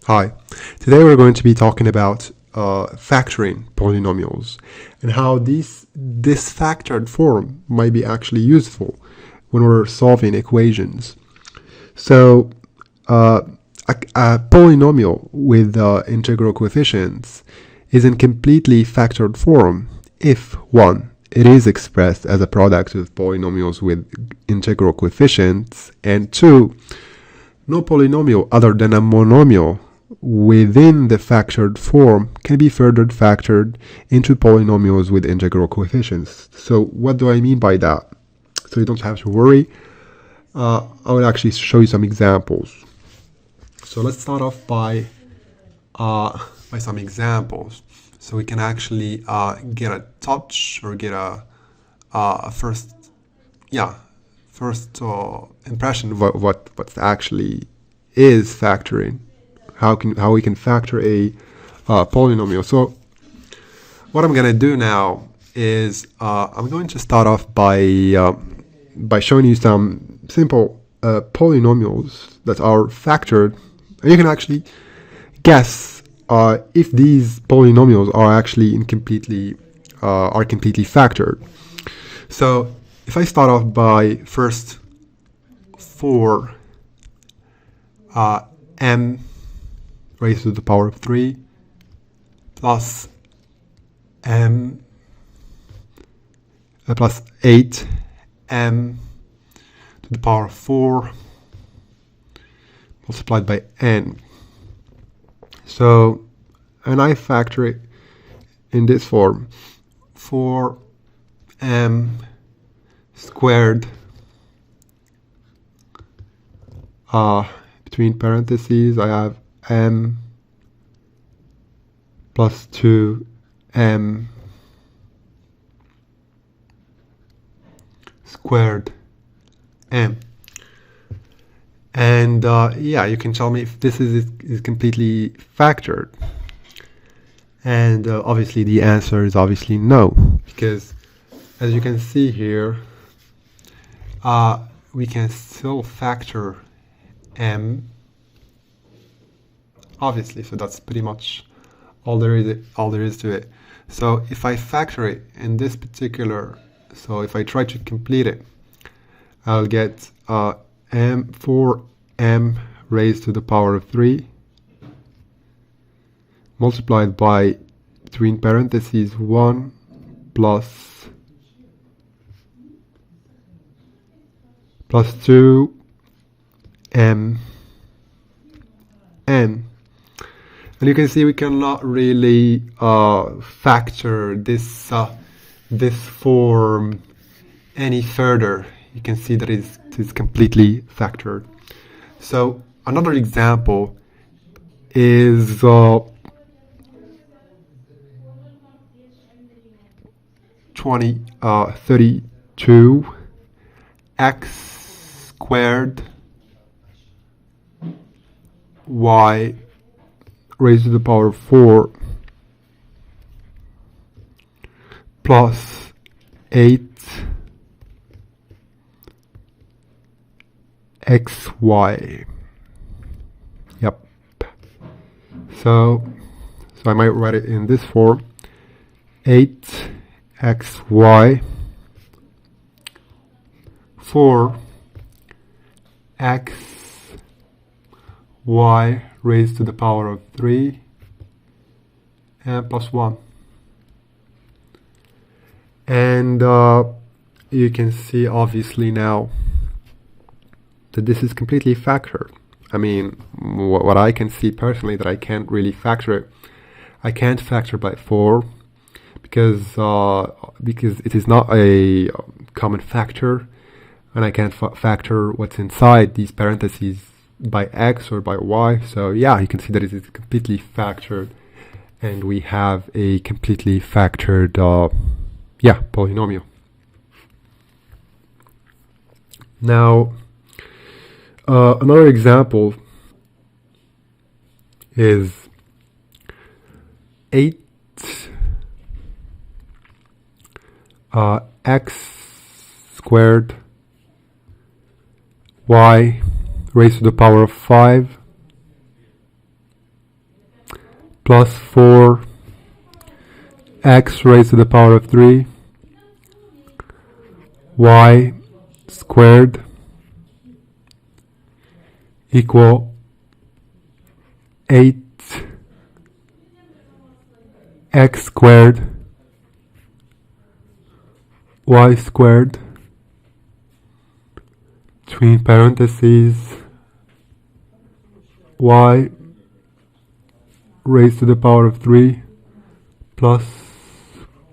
Hi, today we're going to be talking about factoring polynomials and how this factored form might be actually useful when we're solving equations. So a polynomial with integral coefficients is in completely factored form if, one, it is expressed as a product of polynomials with integral coefficients, and two, no polynomial other than a monomial within the factored form can be further factored into polynomials with integral coefficients. So what do I mean by that? So you don't have to worry. I will actually show you some examples. So let's start off by some examples, so we can actually get a touch or get a first impression of what actually is factoring. How we can factor a polynomial. So what I'm gonna do now is I'm going to start off by showing you some simple polynomials that are factored, and you can actually guess if these polynomials are actually completely factored. So if I start off by first 4 m raised to the power of 3 plus m plus 8 m to the power of 4 multiplied by n. So, and I factor it in this form: 4m squared between parentheses I have m plus 2m squared m. And yeah, you can tell me if this is completely factored. And obviously the answer is obviously no, because as you can see here, we can still factor m, obviously, so that's pretty much all there is to it. So if I factor it in this particular, so if I try to complete it, I'll get 4m raised to the power of 3 multiplied by, between parentheses, 1 plus 2 m n. And you can see we cannot really factor this form any further. You can see that it's completely factored. So another example is 32 x squared y raised to the power of 4 plus 8 xy. Yep. So I might write it in this form: 8xy 4xy raised to the power of 3 and plus 1. And you can see obviously now that this is completely factored. I mean, what I can see personally, that I can't really factor it. I can't factor by 4 because it is not a common factor, and I can't factor what's inside these parentheses by x or by y. So yeah, you can see that it is completely factored, and we have a completely factored polynomial. Now another example is 8 x squared y raised to the power of 5 plus 4 x raised to the power of 3 y squared equal 8 x squared y squared between parentheses y raised to the power of 3 plus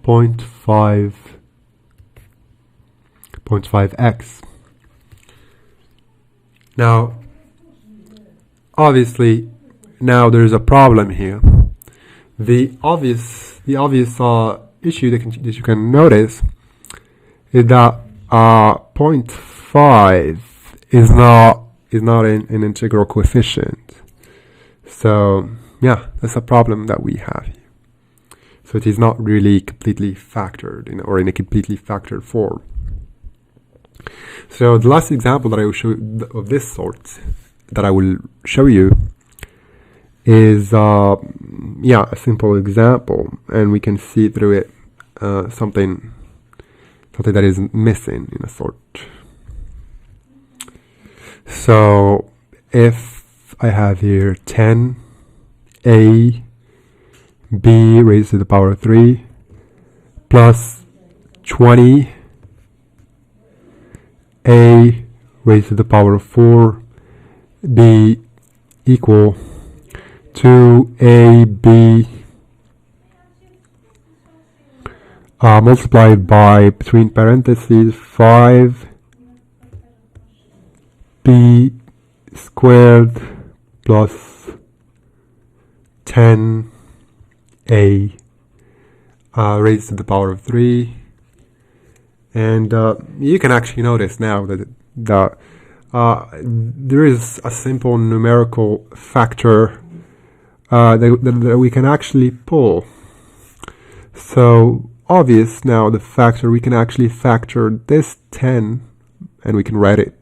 0.5x. Now, obviously, now there's a problem here. The obvious issue that you can notice is that 0.5 is not an integral coefficient. So yeah, that's a problem that we have here. So it is not really completely factored or in a completely factored form. So the last example that I will show of this sort that I will show you is a simple example, and we can see through it something that is missing in a sort. So if I have here 10a b raised to the power of 3 plus 20 a raised to the power of 4 b equal 2ab multiplied by, between parentheses, 5b squared plus 10a raised to the power of 3. And you can actually notice now that there is a simple numerical factor that we can actually pull. So obvious now, the factor, we can actually factor this 10 and we can write it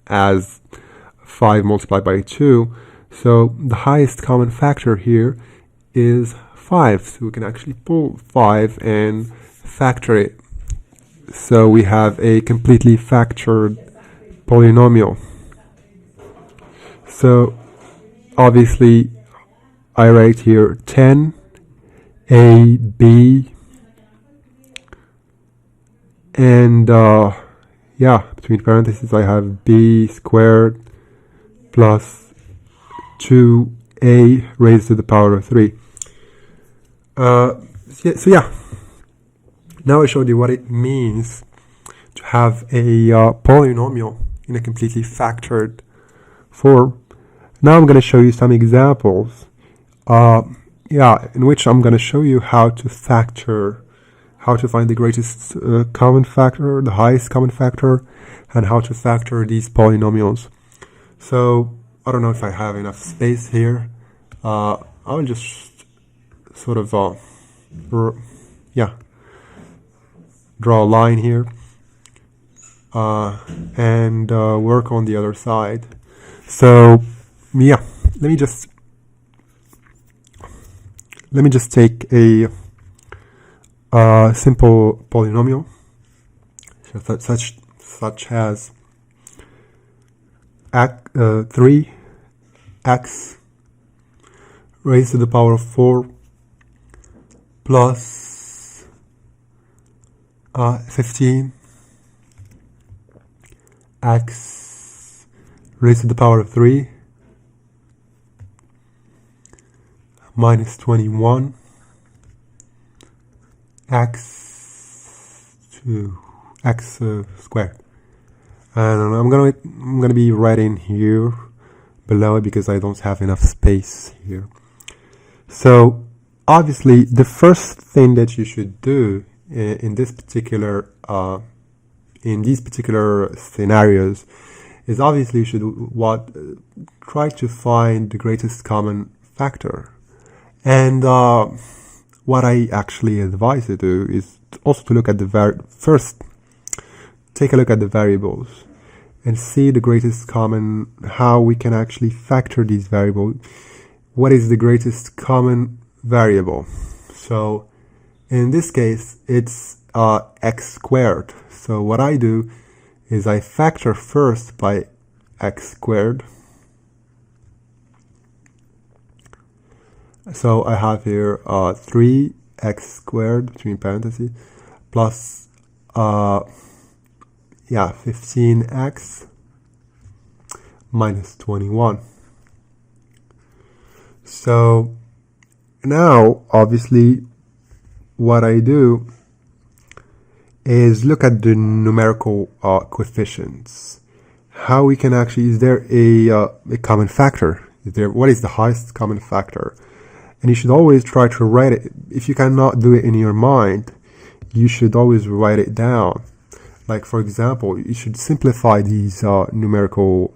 as 5 multiplied by 2. So the highest common factor here is 5. So we can actually pull 5 and factor it. So we have a completely factored polynomial. So obviously I write here 10ab and between parentheses I have b squared plus 2a raised to the power of 3. Now I showed you what it means to have a polynomial in a completely factored form. Now I'm going to show you some examples in which I'm going to show you how to find the greatest common factor, the highest common factor, and how to factor these polynomials. So I don't know if I have enough space here. I'll just sort of draw a line here and work on the other side. So let me just take a simple polynomial such as 3x raised to the power of 4 plus 15 x raised to the power of 3 minus 21 x squared. And I'm gonna be writing here below it because I don't have enough space here. So obviously the first thing that you should do in these particular scenarios is obviously you should try to find the greatest common factor. And what I actually advise you to do is also to look at take a look at the variables and see the greatest common, how we can actually factor these variables. What is the greatest common variable. So in this case, it's x squared. So what I do is I factor first by x squared. So I have here 3x squared between parentheses plus 15x minus 21. So now obviously what I do is look at the numerical coefficients. How we can actually, is there a common factor? What is the highest common factor? And you should always try to write it. If you cannot do it in your mind, you should always write it down. Like for example, you should simplify these numerical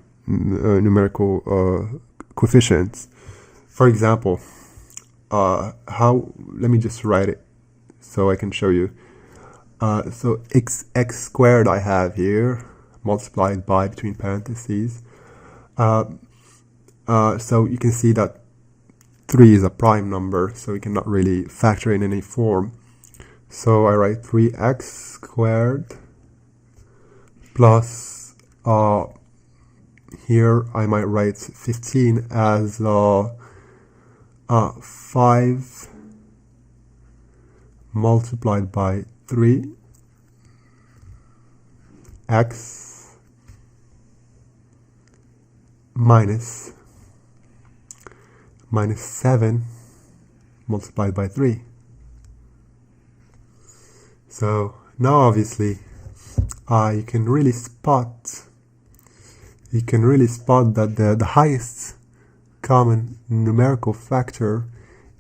coefficients. For example, let me just write it so I can show you. So x squared I have here multiplied by between parentheses. So you can see that 3 is a prime number, so we cannot really factor in any form. So I write 3x squared plus here I might write 15 as 5 multiplied by 3 x minus 7 multiplied by 3. So now obviously you can really spot that the highest common numerical factor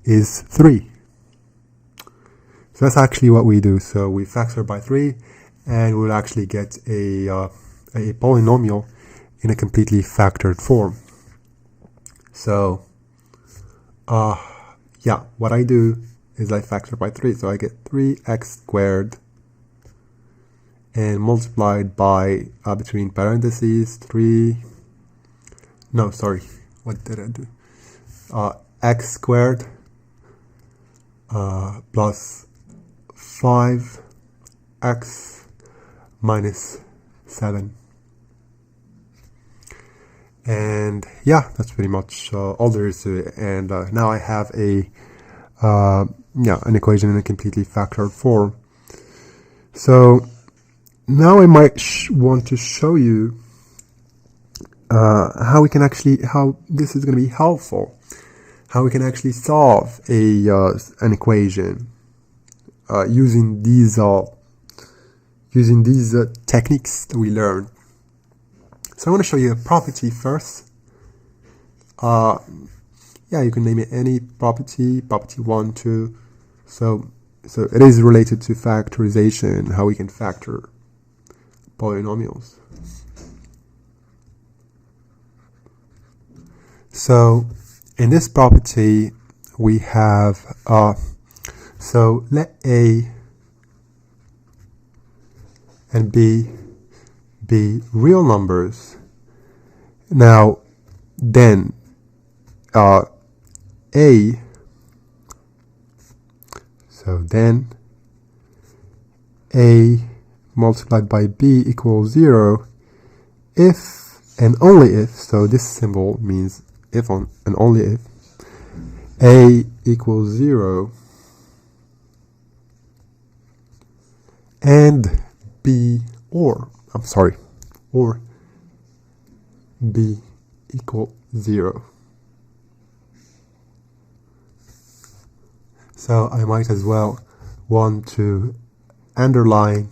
is 3. So that's actually what we do. So we factor by 3 and we'll actually get a polynomial in a completely factored form. So what I do is I factor by 3, so I get 3x squared and multiplied by between parentheses x squared plus 5x minus 7. And yeah, that's pretty much all there is to it. And now I have an equation in a completely factored form. So now I might want to show you how this is going to be helpful, how we can actually solve an equation using these techniques that we learned. So I want to show you a property first. You can name it any property 1, 2. So it is related to factorization, how we can factor polynomials. So in this property we have so let A and B be real numbers. Now then A multiplied by B equals 0 if and only if, so this symbol means if and only if, A equals 0 and B or B equal 0. So I might as well want to underline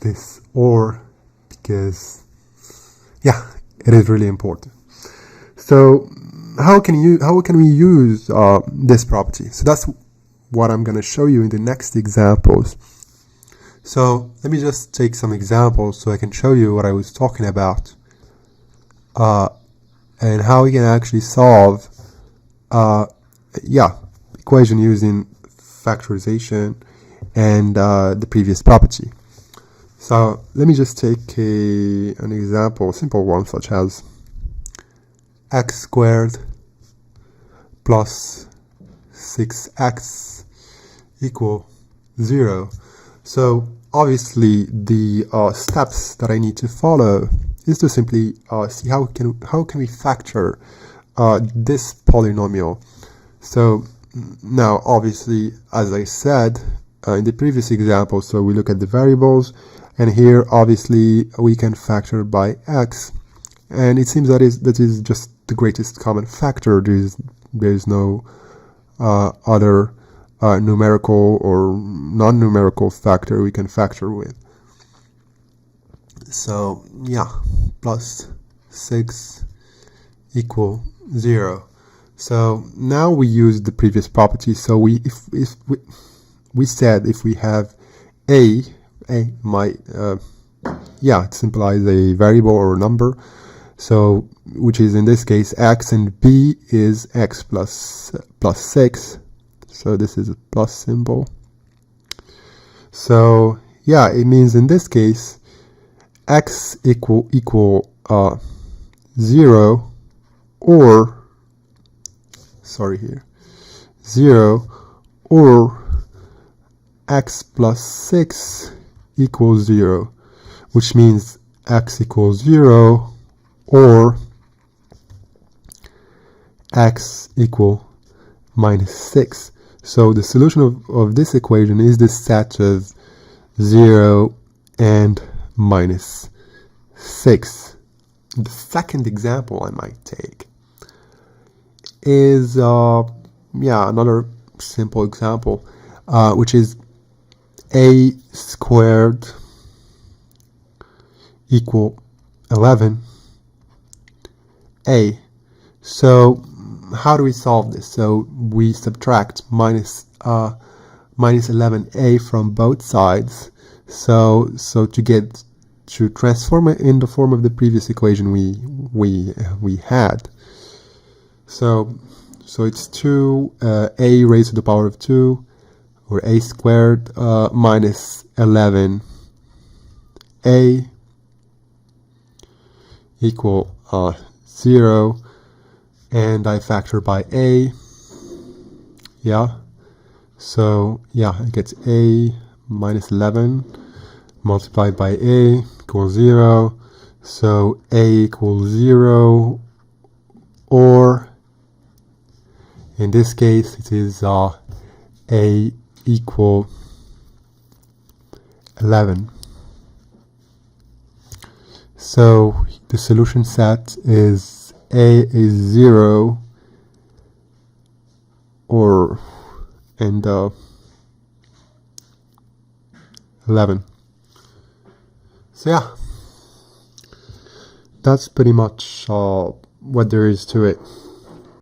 this or, because it is really important. So how can we use this property? So that's what I'm going to show you in the next examples. So let me just take some examples so I can show you what I was talking about and how we can actually solve equation using factorization and the previous property. So let me just take an example, a simple one, such as x squared plus 6x equal 0. So obviously the steps that I need to follow is to simply see how can we factor this polynomial. So now obviously, as I said in the previous example, so we look at the variables, and here obviously we can factor by x, and it seems that is just the greatest common factor. There is no other numerical or non-numerical factor we can factor with. So yeah, plus 6 equal 0. So now we use the previous property. So we said if we have a might it implies a variable or a number, so which is in this case x, and b is x plus 6. So this is a plus symbol. So yeah, it means in this case x equal 0, or 0, or x plus 6 equals 0, which means x equals 0 or x equal minus 6. So the solution of this equation is the set of 0 and minus 6. The second example I might take is another simple example, which is a squared equal 11a. So how do we solve this? So we subtract minus 11a from both sides. So to transform it in the form of the previous equation we had. So it's 2a raised to the power of 2, or a squared minus 11a equal 0, and I factor by a. So it gets a minus 11 multiplied by a equals 0. So a equals 0, or in this case it is a equal 11. So the solution set is a is 0 and 11. So yeah, that's pretty much what there is to it.